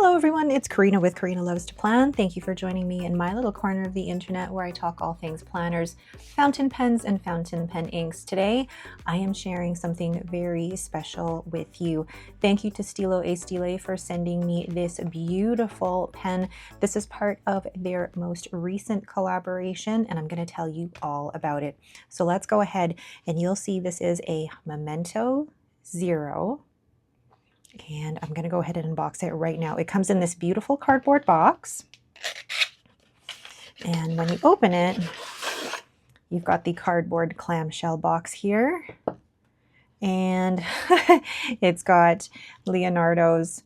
Hello everyone, it's Karina with Karina Loves to Plan. Thank you for joining me in my little corner of the internet where I talk all things planners, fountain pens, and fountain pen inks. Today, I am sharing something very special with you. Thank you to Stile for sending me this beautiful pen. This is part of their most recent collaboration, and I'm going to tell you all about it. So let's go ahead, and you'll see this is a Momento Zero. And I'm going to go ahead and unbox it right now. It comes in this beautiful cardboard box. And when you open it, you've got the cardboard clamshell box here. And it's got Leonardo's,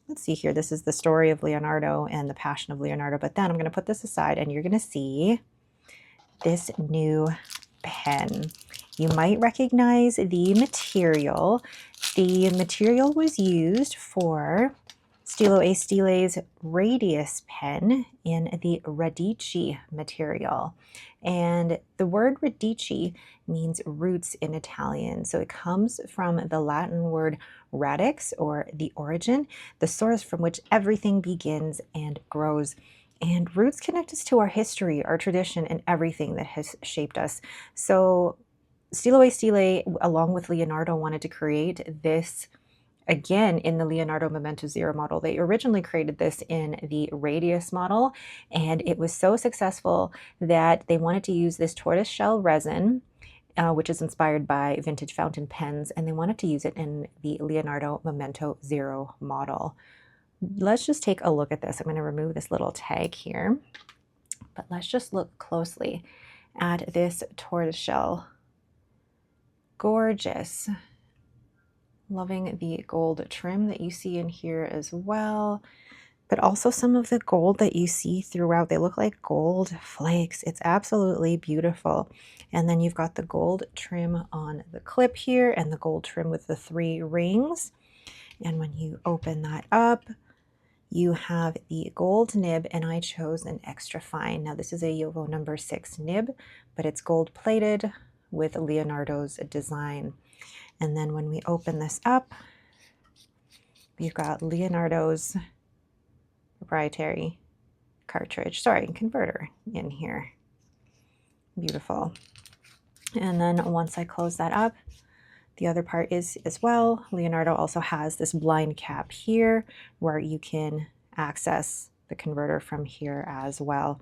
let's see here, this is the story of Leonardo and the passion of Leonardo. But then I'm going to put this aside and you're going to see this new pen. You might recognize the material. The material was used for Stile's Radius pen in the Radici material. And the word Radici means roots in Italian. So it comes from the Latin word radix, or the origin, the source from which everything begins and grows. And roots connect us to our history, our tradition, and everything that has shaped us. So Stile, along with Leonardo, wanted to create this again in the Leonardo Momento Zero model. They originally created this in the Radius model, and it was so successful that they wanted to use this tortoiseshell resin, which is inspired by vintage fountain pens, and they wanted to use it in the Leonardo Momento Zero model. Let's just take a look at this. I'm going to remove this little tag here, but let's just look closely at this tortoiseshell. Gorgeous. Loving the gold trim that you see in here as well, but also some of the gold that you see throughout. They look like gold flakes. It's absolutely beautiful. And then you've got the gold trim on the clip here and the gold trim with the 3 rings. And when you open that up, you have the gold nib, and I chose an extra fine. Now this is a Yovo number 6 nib, but it's gold plated with Leonardo's design. And then when we open this up, we've got Leonardo's proprietary converter in here. Beautiful. And then once I close that up, the other part is as well, Leonardo also has this blind cap here where you can access the converter from here as well.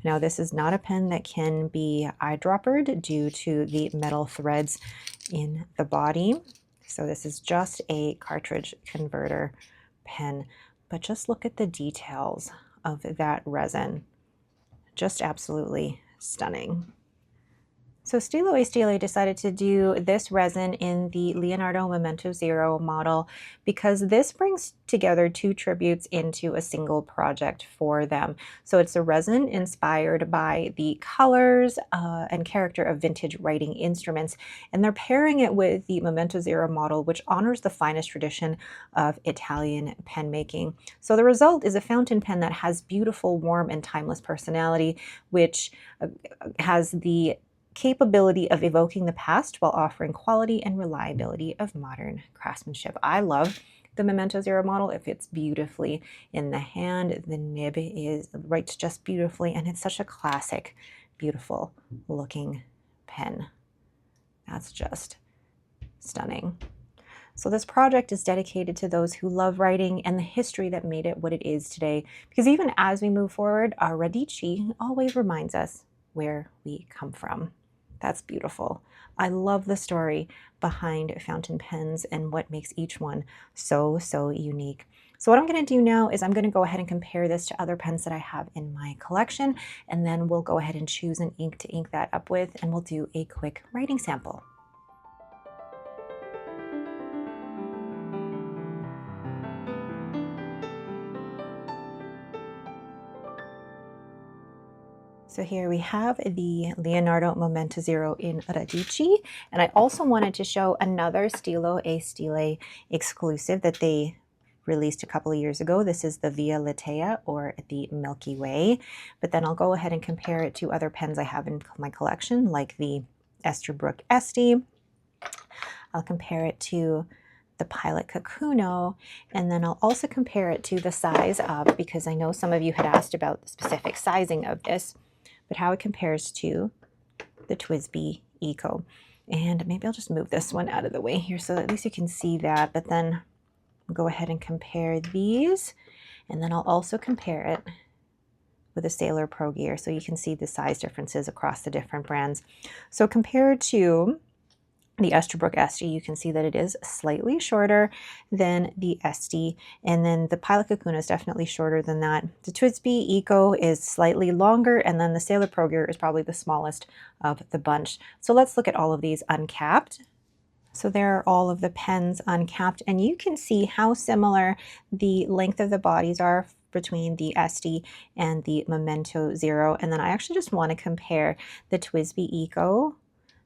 Now this is not a pen that can be eyedroppered due to the metal threads in the body. So this is just a cartridge converter pen, but just look at the details of that resin. Just absolutely stunning. So Stile decided to do this resin in the Leonardo Momento Zero model because this brings together 2 tributes into a single project for them. So it's a resin inspired by the colors and character of vintage writing instruments, and they're pairing it with the Momento Zero model, which honors the finest tradition of Italian pen making. So the result is a fountain pen that has beautiful, warm, and timeless personality, which has the capability of evoking the past while offering quality and reliability of modern craftsmanship. I love the Momento Zero model. It fits beautifully in the hand. The nib writes just beautifully, and it's such a classic, beautiful looking pen. That's just stunning. So this project is dedicated to those who love writing and the history that made it what it is today, because even as we move forward, our Radici always reminds us where we come from. That's beautiful. I love the story behind fountain pens and what makes each one so, so unique. So what I'm going to do now is I'm going to go ahead and compare this to other pens that I have in my collection, and then we'll go ahead and choose an ink to ink that up with, and we'll do a quick writing sample. So here we have the Leonardo Momento Zero in Radici, and I also wanted to show another Stile exclusive that they released a couple of years ago. This is the Via Lattea, or the Milky Way, but then I'll go ahead and compare it to other pens I have in my collection, like the Esterbrook Este. I'll compare it to the Pilot Kakuno, and then I'll also compare it to the size of, because I know some of you had asked about the specific sizing of this, but how it compares to the TWSBI Eco. And maybe I'll just move this one out of the way here so at least you can see that, but then I'll go ahead and compare these, and then I'll also compare it with a Sailor Pro Gear so you can see the size differences across the different brands. So compared to the Esterbrook SD, you can see that it is slightly shorter than the SD, and then the Pilot Kakuno is definitely shorter than that. The TWSBI Eco is slightly longer, and then the Sailor Pro Gear is probably the smallest of the bunch. So let's look at all of these uncapped. So there are all of the pens uncapped, and you can see how similar the length of the bodies are between the SD and the Momento Zero. And then I actually just want to compare the TWSBI Eco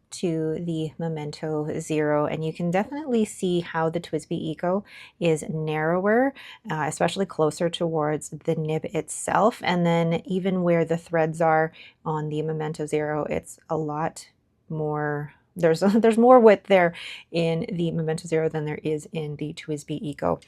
to the Momento Zero, and you can definitely see how the TWSBI Eco is narrower, especially closer towards the nib itself, and then even where the threads are on the Momento Zero, it's a lot more, there's more width there in the Momento Zero than there is in the TWSBI Eco.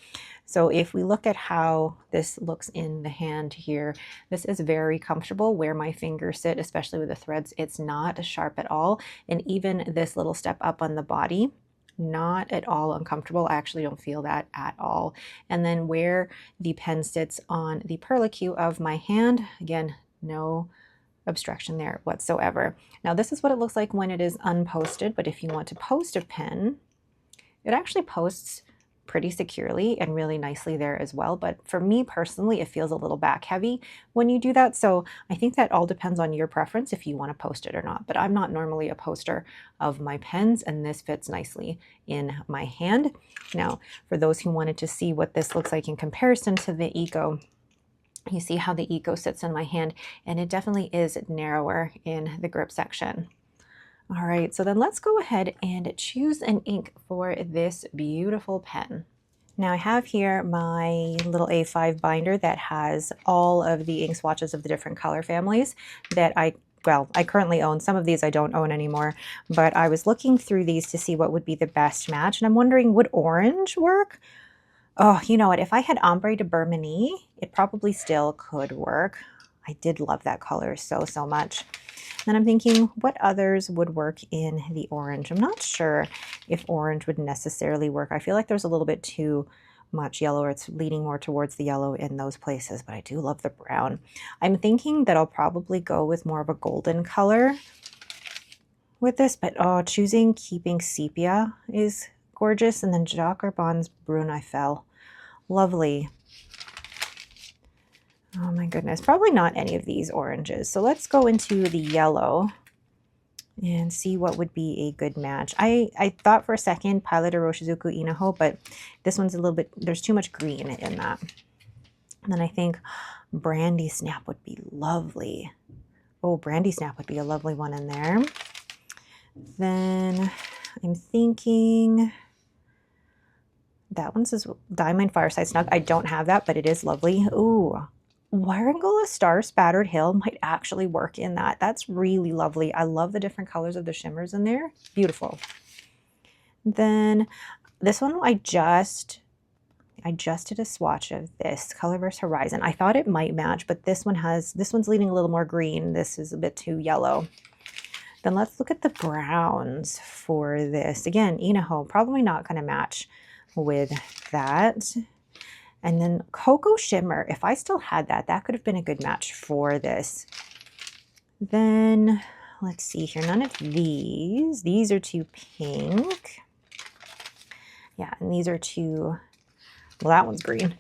So if we look at how this looks in the hand here, this is very comfortable where my fingers sit, especially with the threads. It's not sharp at all. And even this little step up on the body, not at all uncomfortable. I actually don't feel that at all. And then where the pen sits on the perlicue of my hand, again, no obstruction there whatsoever. Now this is what it looks like when it is unposted, but if you want to post a pen, it actually posts pretty securely and really nicely there as well. But for me personally, it feels a little back heavy when you do that. So I think that all depends on your preference if you want to post it or not. But I'm not normally a poster of my pens, and this fits nicely in my hand. Now, for those who wanted to see what this looks like in comparison to the Eco, you see how the Eco sits in my hand, and it definitely is narrower in the grip section. All right, so then let's go ahead and choose an ink for this beautiful pen. Now I have here my little A5 binder that has all of the ink swatches of the different color families that I currently own. Some of these I don't own anymore, but I was looking through these to see what would be the best match, and I'm wondering, would orange work? Oh, you know what? If I had Ombre de Burmanie, it probably still could work. I did love that color so much. Then I'm thinking, what others would work in the orange? I'm not sure if orange would necessarily work. I feel like there's a little bit too much yellow, or it's leaning more towards the yellow in those places, but I do love the brown. I'm thinking that I'll probably go with more of a golden color with this, but choosing Keeping Sepia is gorgeous. And then Jacques Arbon's Brune Eiffel. Lovely. Oh my goodness, probably not any of these oranges. So let's go into the yellow and see what would be a good match. I thought for a second Pilot Iroshizuku Inaho, but this one's a little bit, there's too much green in that. And then I think Brandy Snap would be lovely. Oh, Brandy Snap would be a lovely one in there. Then I'm thinking that one says Diamond Fireside Snug. I don't have that, but it is lovely. Ooh, Warangala Star Spattered Hill might actually work in that. That's really lovely. I love the different colors of the shimmers in there. Beautiful. Then this one, I just did a swatch of this Colorverse Horizon. I thought it might match, but this one's leaning a little more green. This is a bit too yellow. Then let's look at the browns for this. Again, Inaho, probably not going to match with that. And then Cocoa Shimmer, if I still had that, that could have been a good match for this. Then let's see here, none of these. These are too pink. Yeah, and these are too, well, that one's green.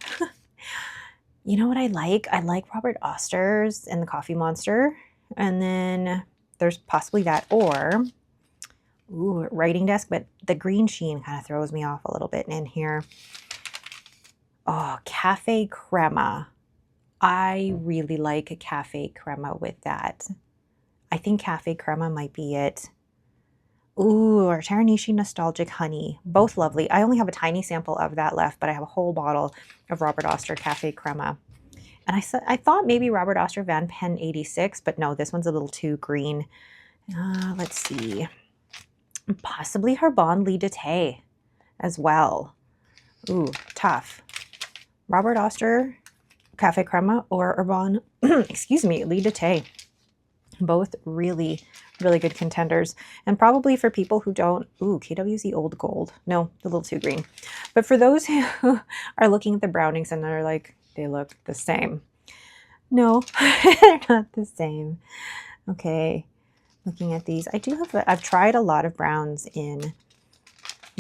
You know what I like? I like Robert Oster's and the Coffee Monster. And then there's possibly that, or, ooh, Writing Desk, but the green sheen kind of throws me off a little bit in here. Oh, Cafe Crema. I really like Cafe Crema with that. I think Cafe Crema might be it. Ooh, or Taranishi Nostalgic Honey. Both lovely. I only have a tiny sample of that left, but I have a whole bottle of Robert Oster Cafe Crema. And I thought maybe Robert Oster Van Pen 86, but no, this one's a little too green. Let's see. Possibly Herbon Lee Dete as well. Ooh, tough. Robert Oster, Cafe Crema, or Urban, excuse me, Leonardo. Both really, really good contenders. And probably for people who don't, ooh, KWZ Old Gold. No, a little too green. But for those who are looking at the brownings and they're like, they look the same. No, they're not the same. Okay, looking at these, I've tried a lot of browns in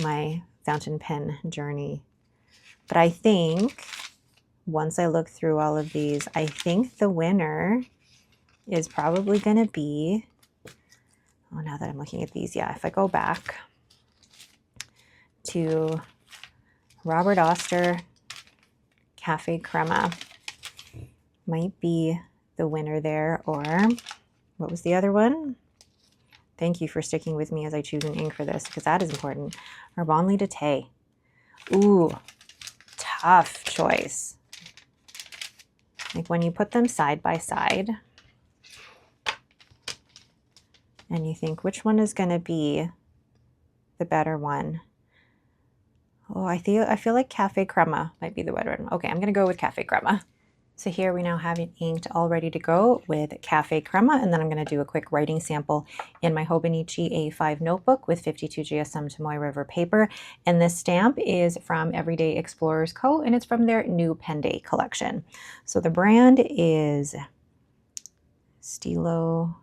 my fountain pen journey. But I think once I look through all of these, I think the winner is probably going to be, oh, now that I'm looking at these, yeah, if I go back to Robert Oster Cafe Crema, might be the winner there, or what was the other one? Thank you for sticking with me as I choose an ink for this, because that is important. Urban Leonardo. Ooh, tough choice. Like when you put them side by side and you think which one is going to be the better one. Oh, I feel like Cafe Crema might be the better one. Okay, I'm going to go with Cafe Crema. So here we now have it inked all ready to go with Cafe Crema, and then I'm going to do a quick writing sample in my Hobonichi A5 notebook with 52 GSM Tomoe River paper. And this stamp is from Everyday Explorers Co., and it's from their new Pen Day collection. So the brand is Stilo,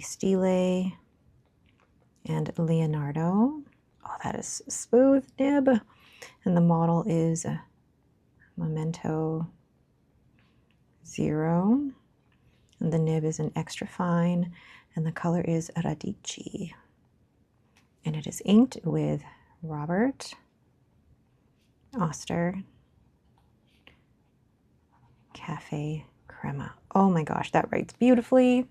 Stile, and Leonardo. Oh, that is a smooth nib. And the model is Momento 0. And the nib is an extra fine. And the color is Radici. And it is inked with Robert Oster Cafe Crema. Oh my gosh, that writes beautifully.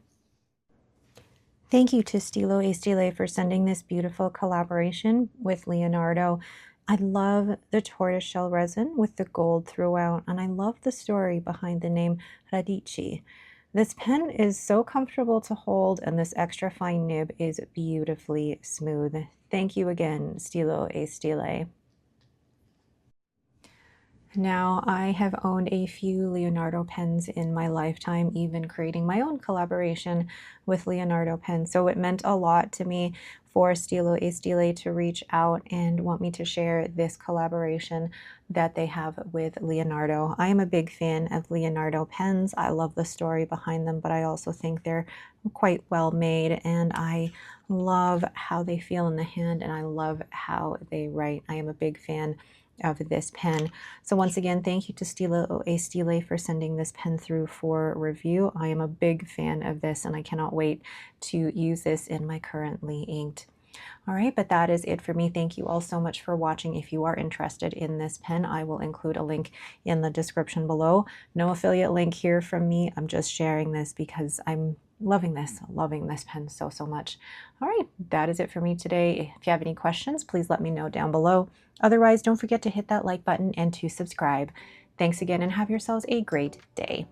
Thank you to Stilo e Stile for sending this beautiful collaboration with Leonardo. I love the tortoiseshell resin with the gold throughout, and I love the story behind the name Radici. This pen is so comfortable to hold, and this extra fine nib is beautifully smooth. Thank you again, Stilo e Stile. Now, I have owned a few Leonardo pens in my lifetime, even creating my own collaboration with Leonardo pens. So it meant a lot to me for Stilo e Stile to reach out and want me to share this collaboration that they have with Leonardo. I am a big fan of Leonardo pens. I love the story behind them, but I also think they're quite well made, and I love how they feel in the hand, and I love how they write. I am a big fan of this pen. So once again, thank you to Stilo e Stile for sending this pen through for review. I am a big fan of this, and I cannot wait to use this in my currently inked. All right, but that is it for me. Thank you all so much for watching. If you are interested in this pen, I will include a link in the description below. No affiliate link here from me. I'm just sharing this because I'm loving this pen so much. All right, that is it for me today. If you have any questions, please let me know down below. Otherwise, don't forget to hit that like button and to subscribe. Thanks again, and have yourselves a great day.